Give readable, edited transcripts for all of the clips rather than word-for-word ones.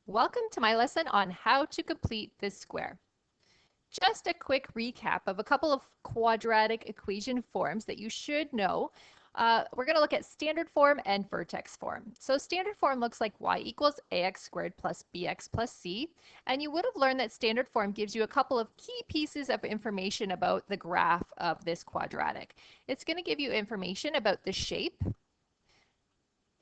Welcome to my lesson on how to complete this square. Just a quick recap of a couple of quadratic equation forms that you should know. We're going to look at standard form and vertex form. So standard form looks like y equals ax squared plus bx plus c. And you would have learned that standard form gives you a couple of key pieces of information about the graph of this quadratic. It's going to give you information about the shape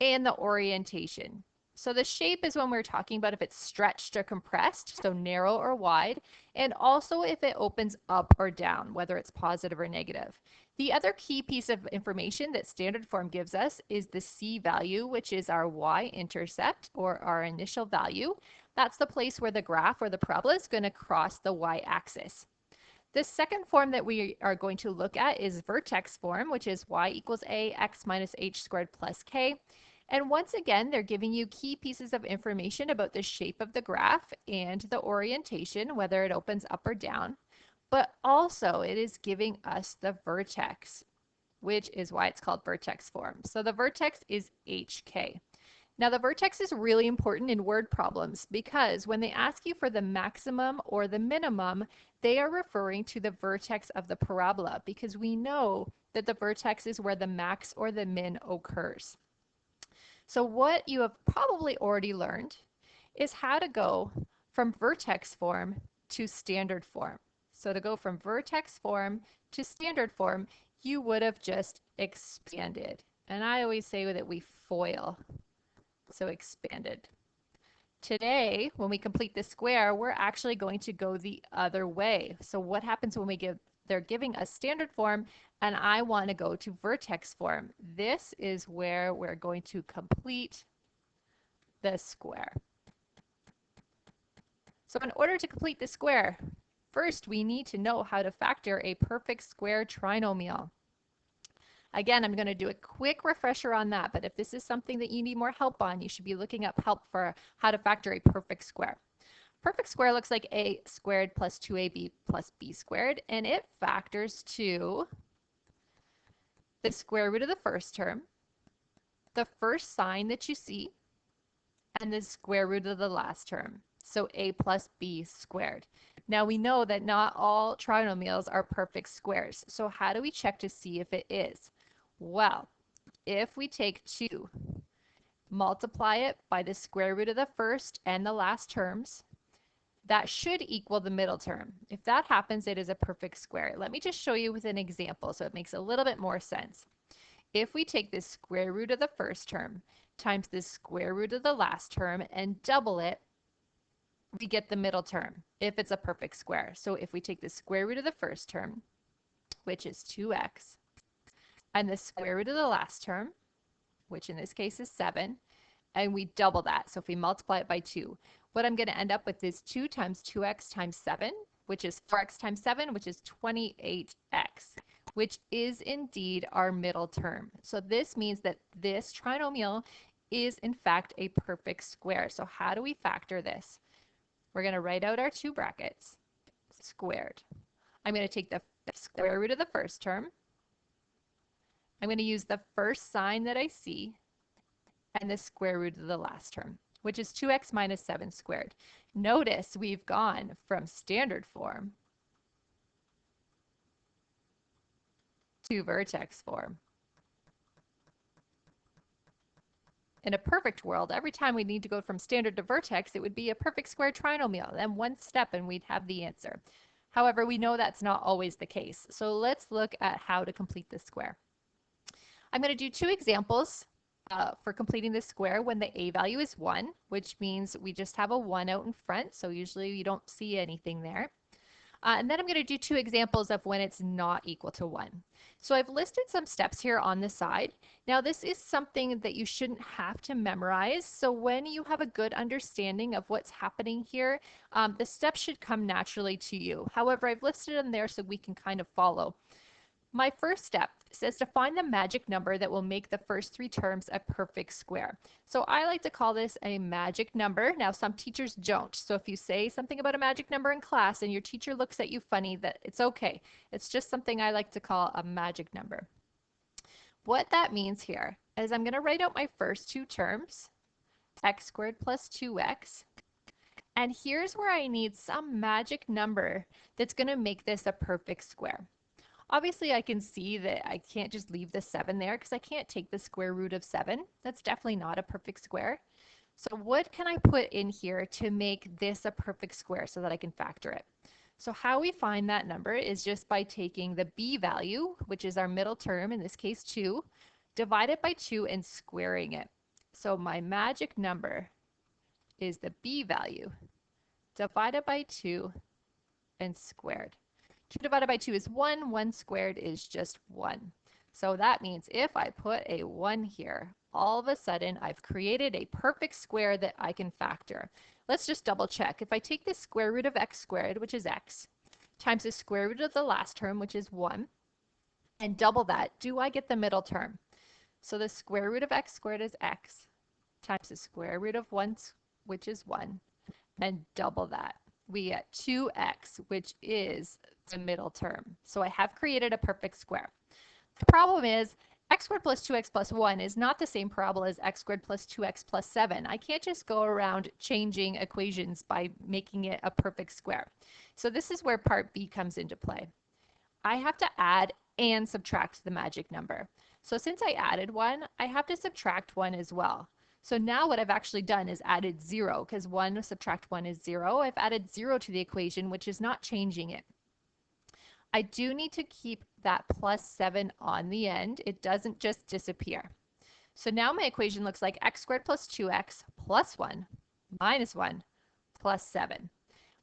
and the orientation. So the shape is when we're talking about if it's stretched or compressed, so narrow or wide, and also if it opens up or down, whether it's positive or negative. The other key piece of information that standard form gives us is the c value, which is our y-intercept or our initial value. That's the place where the graph or the parabola is going to cross the y-axis. The second form that we are going to look at is vertex form, which is y equals a x minus h squared plus k. And once again, they're giving you key pieces of information about the shape of the graph and the orientation, whether it opens up or down. But also it is giving us the vertex, which is why it's called vertex form. So the vertex is HK. Now the vertex is really important in word problems because when they ask you for the maximum or the minimum, they are referring to the vertex of the parabola because we know that the vertex is where the max or the min occurs. So what you have probably already learned is how to go from vertex form to standard form. So to go from vertex form to standard form, you would have just expanded. And I always say that we FOIL, so expanded. Today, when we complete this square, we're actually going to go the other way. So what happens when they're giving us standard form and I want to go to vertex form? This is where we're going to complete the square. So in order to complete the square, first we need to know how to factor a perfect square trinomial. Again, I'm going to do a quick refresher on that, but if this is something that you need more help on, you should be looking up help for how to factor a perfect square. Perfect square looks like a squared plus 2ab plus b squared, and it factors to the square root of the first term, the first sign that you see, and the square root of the last term. So a plus b squared. Now we know that not all trinomials are perfect squares. So how do we check to see if it is? Well, if we take 2, multiply it by the square root of the first and the last terms, that should equal the middle term. If that happens, it is a perfect square. Let me just show you with an example so it makes a little bit more sense. If we take the square root of the first term times the square root of the last term and double it, we get the middle term if it's a perfect square. So if we take the square root of the first term, which is 2x, and the square root of the last term, which in this case is 7, and we double that. So if we multiply it by 2, what I'm going to end up with is 2 times 2x times 7, which is 4x times 7, which is 28x, which is indeed our middle term. So this means that this trinomial is in fact a perfect square. So how do we factor this? We're going to write out our 2 brackets, squared. I'm going to take the square root of the first term. I'm going to use the first sign that I see and the square root of the last term, which is 2x minus 7 squared. Notice we've gone from standard form to vertex form. In a perfect world, every time we need to go from standard to vertex, it would be a perfect square trinomial, then one step and we'd have the answer. However, we know that's not always the case. So let's look at how to complete this square. I'm going to do 2 examples for completing this square when the a value is 1, which means we just have a 1 out in front, so usually you don't see anything there. And then I'm going to do 2 examples of when it's not equal to 1. So I've listed some steps here on the side. Now this is something that you shouldn't have to memorize, so when you have a good understanding of what's happening here, the steps should come naturally to you. However, I've listed them there so we can kind of follow. My first step says to find the magic number that will make the first 3 terms a perfect square. So I like to call this a magic number. Now some teachers don't. So if you say something about a magic number in class and your teacher looks at you funny, that it's okay. It's just something I like to call a magic number. What that means here is I'm going to write out my first 2 terms, x squared plus 2x And here's where I need some magic number that's going to make this a perfect square. Obviously, I can see that I can't just leave the 7 there because I can't take the square root of 7. That's definitely not a perfect square. So what can I put in here to make this a perfect square so that I can factor it? So how we find that number is just by taking the b value, which is our middle term, in this case 2, divided by 2 and squaring it. So my magic number is the b value divided by 2 and squared. 2 divided by 2 is 1. 1 squared is just 1. So that means if I put a 1 here, all of a sudden I've created a perfect square that I can factor. Let's just double check. If I take the square root of x squared, which is x, times the square root of the last term, which is 1, and double that, do I get the middle term? So the square root of x squared is x times the square root of 1, which is 1, and double that. We get 2x, which is the middle term. So I have created a perfect square. The problem is x squared plus 2x plus 1 is not the same parabola as x squared plus 2x plus 7. I can't just go around changing equations by making it a perfect square. So this is where part B comes into play. I have to add and subtract the magic number. So since I added 1, I have to subtract 1 as well. So now what I've actually done is added 0, because 1 subtract 1 is 0. I've added 0 to the equation, which is not changing it. I do need to keep that plus 7 on the end. It doesn't just disappear. So now my equation looks like x squared plus 2x plus 1 minus 1 plus 7.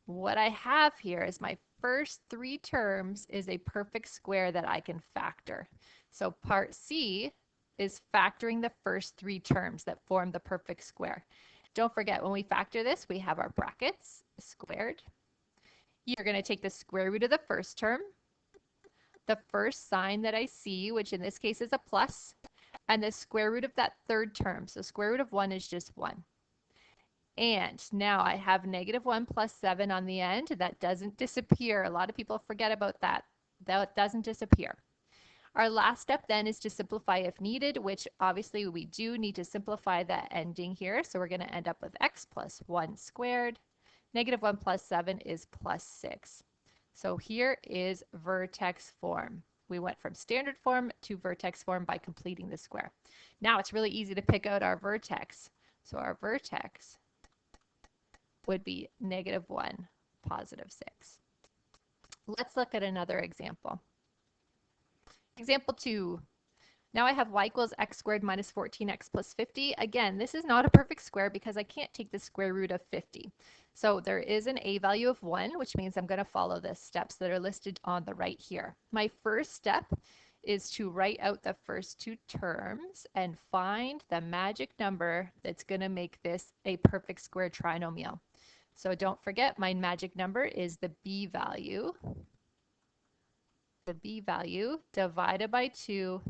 What I have here is my first 3 terms is a perfect square that I can factor. So part C is factoring the first 3 terms that form the perfect square. Don't forget, when we factor this, we have our brackets squared. You're going to take the square root of the first term, the first sign that I see, which in this case is a plus, and the square root of that third term. So square root of 1 is just 1. And now I have negative 1 plus 7 on the end. That doesn't disappear. A lot of people forget about that. That doesn't disappear. Our last step then is to simplify if needed, which obviously we do need to simplify that ending here. So we're going to end up with x plus 1 squared. Negative 1 plus 7 is plus 6. So here is vertex form. We went from standard form to vertex form by completing the square. Now it's really easy to pick out our vertex. So our vertex would be negative 1, positive 6. Let's look at another example. Example 2. Now I have y equals x squared minus 14x plus 50. Again, this is not a perfect square because I can't take the square root of 50. So there is an a value of 1, which means I'm going to follow the steps that are listed on the right here. My first step is to write out the first 2 terms and find the magic number that's going to make this a perfect square trinomial. So don't forget, my magic number is the b value. The b value divided by 2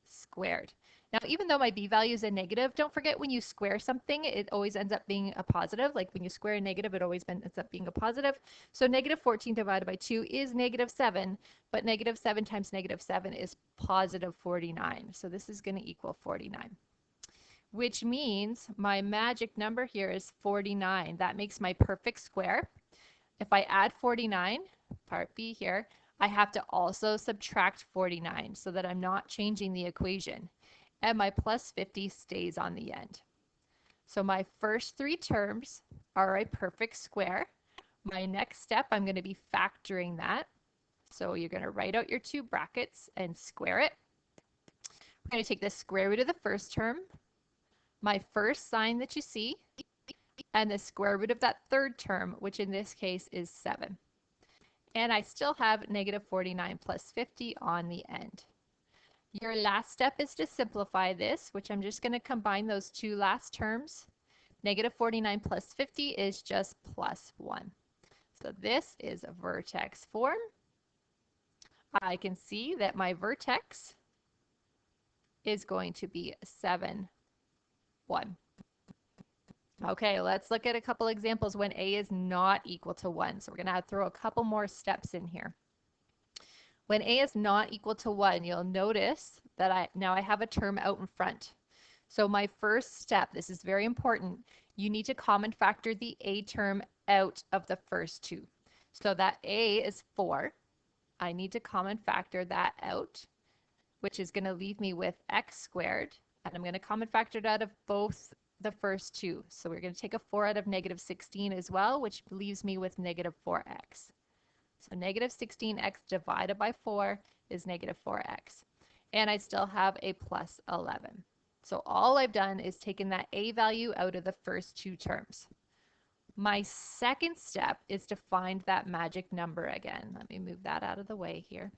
squared. Now, even though my b value is a negative, don't forget when you square something, it always ends up being a positive. Like when you square a negative, it always ends up being a positive. So negative 14 divided by 2 is negative 7, but negative 7 times negative 7 is positive 49. So this is going to equal 49, which means my magic number here is 49. That makes my perfect square. If I add 49, part B here, I have to also subtract 49 so that I'm not changing the equation. And my plus 50 stays on the end. So my first 3 terms are a perfect square. My next step, I'm going to be factoring that. So you're going to write out your 2 brackets and square it. We're going to take the square root of the first term, my first sign that you see, and the square root of that third term, which in this case is 7. And I still have negative 49 plus 50 on the end. Your last step is to simplify this, which I'm just going to combine those 2 last terms. Negative 49 plus 50 is just plus 1. So this is a vertex form. I can see that my vertex is going to be 7, 1. Okay, let's look at a couple examples when a is not equal to 1. So we're going to throw a couple more steps in here. When a is not equal to 1, you'll notice that I have a term out in front. So my first step, this is very important, you need to common factor the a term out of the first two. So that a is 4. I need to common factor that out, which is going to leave me with x squared. And I'm going to common factor it out of both the first two. So we're going to take a 4 out of negative 16 as well, which leaves me with negative 4x. So negative 16x divided by 4 is negative 4x. And I still have a plus 11. So all I've done is taken that a value out of the first two terms. My second step is to find that magic number again. Let me move that out of the way here.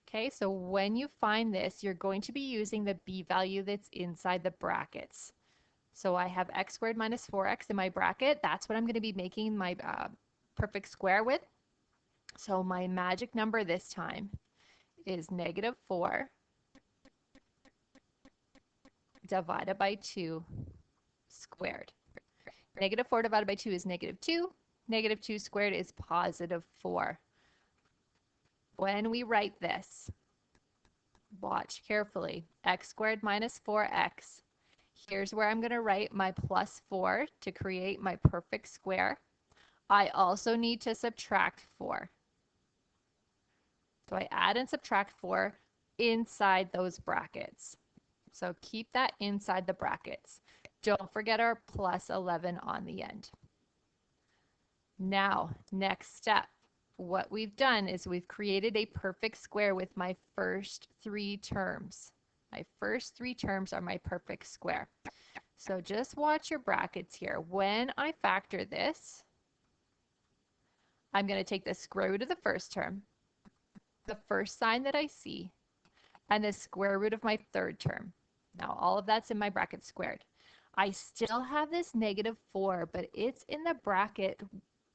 Okay, so when you find this, you're going to be using the b value that's inside the brackets. So I have x squared minus 4x in my bracket. That's what I'm going to be making my perfect square with. So my magic number this time is negative 4 divided by 2 squared. Negative 4 divided by 2 is negative 2. Negative 2 squared is positive 4. When we write this, watch carefully. X squared minus 4x. Here's where I'm going to write my plus 4 to create my perfect square. I also need to subtract 4. So I add and subtract 4 inside those brackets. So keep that inside the brackets. Don't forget our plus 11 on the end. Now, next step. What we've done is we've created a perfect square with my first 3 terms. My first 3 terms are my perfect square. So just watch your brackets here. When I factor this, I'm going to take the square root of the first term, the first sign that I see, and the square root of my third term. Now all of that's in my bracket squared. I still have this negative 4, but it's in the bracket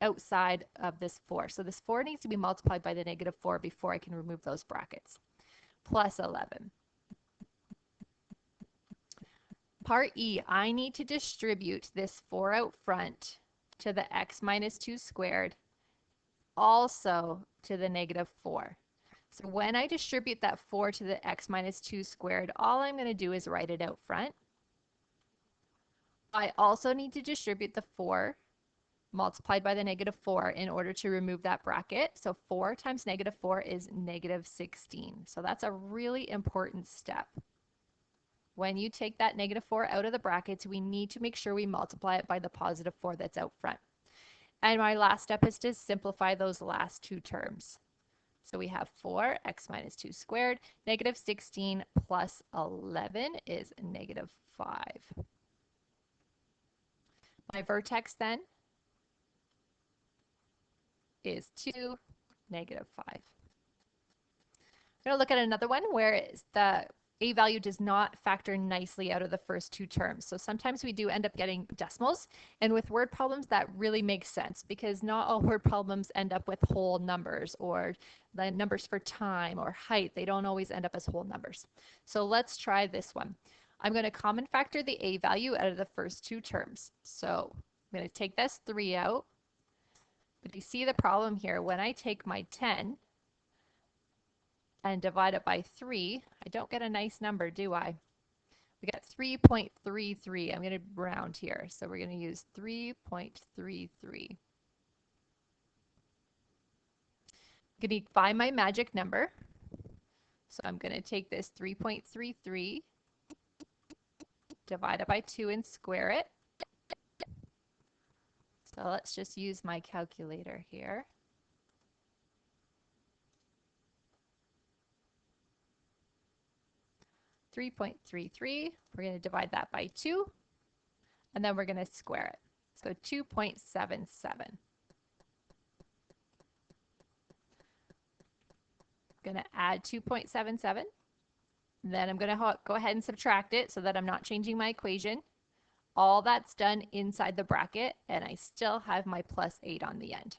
outside of this 4. So this 4 needs to be multiplied by the negative 4 before I can remove those brackets. Plus 11. Part E, I need to distribute this 4 out front to the x minus 2 squared, also to the negative 4. So when I distribute that 4 to the x minus 2 squared, all I'm going to do is write it out front. I also need to distribute the 4 multiplied by the negative 4 in order to remove that bracket. So 4 times negative 4 is negative 16. So that's a really important step. When you take that negative 4 out of the brackets, we need to make sure we multiply it by the positive 4 that's out front. And my last step is to simplify those last two terms. So we have 4x minus 2 squared, negative 16 plus 11 is negative 5. My vertex then is 2, negative 5. I'm going to look at another one where the a value does not factor nicely out of the first two terms. So sometimes we do end up getting decimals, and with word problems that really makes sense because not all word problems end up with whole numbers or the numbers for time or height. They don't always end up as whole numbers. So let's try this one. I'm going to common factor the a value out of the first two terms. So I'm going to take this 3 out. But you see the problem here. When I take my 10 and divide it by 3, I don't get a nice number, do I? We got 3.33. I'm going to round here. So we're going to use 3.33. I'm going to find my magic number. So I'm going to take this 3.33, divide it by 2 and square it. So let's just use my calculator here. 3.33, we're going to divide that by 2, and then we're going to square it. So 2.77. Going to add 2.77. Then I'm going to go ahead and subtract it so that I'm not changing my equation. All that's done inside the bracket, and I still have my plus 8 on the end.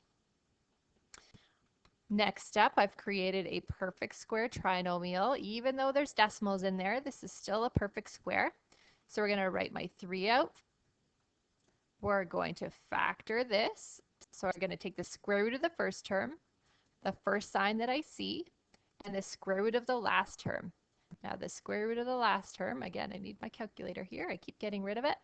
Next step, I've created a perfect square trinomial. Even though there's decimals in there, this is still a perfect square. So we're going to write my 3 out. We're going to factor this. So we're going to take the square root of the first term, the first sign that I see, and the square root of the last term. Now the square root of the last term, again, I need my calculator here. I keep getting rid of it.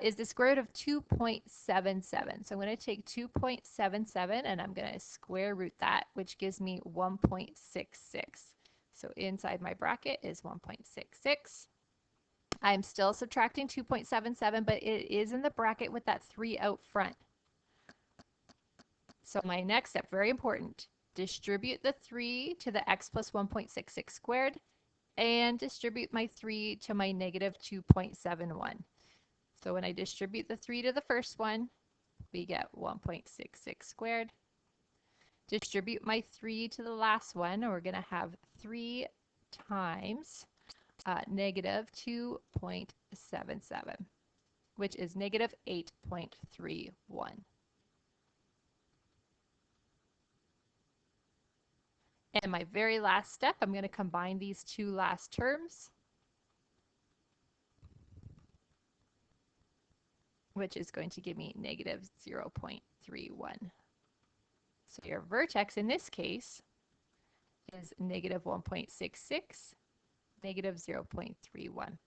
is the square root of 2.77. So I'm going to take 2.77 and I'm going to square root that, which gives me 1.66. So inside my bracket is 1.66. I'm still subtracting 2.77, but it is in the bracket with that 3 out front. So my next step, very important, distribute the 3 to the x plus 1.66 squared and distribute my 3 to my negative 2.71. So when I distribute the 3 to the first one, we get 1.66 squared. Distribute my 3 to the last one, and we're going to have 3 times negative 2.77, which is negative 8.31. And my very last step, I'm going to combine these two last terms, which is going to give me negative 0.31. So your vertex in this case is negative 1.66, negative 0.31.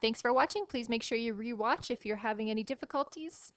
Thanks for watching. Please make sure you rewatch if you're having any difficulties.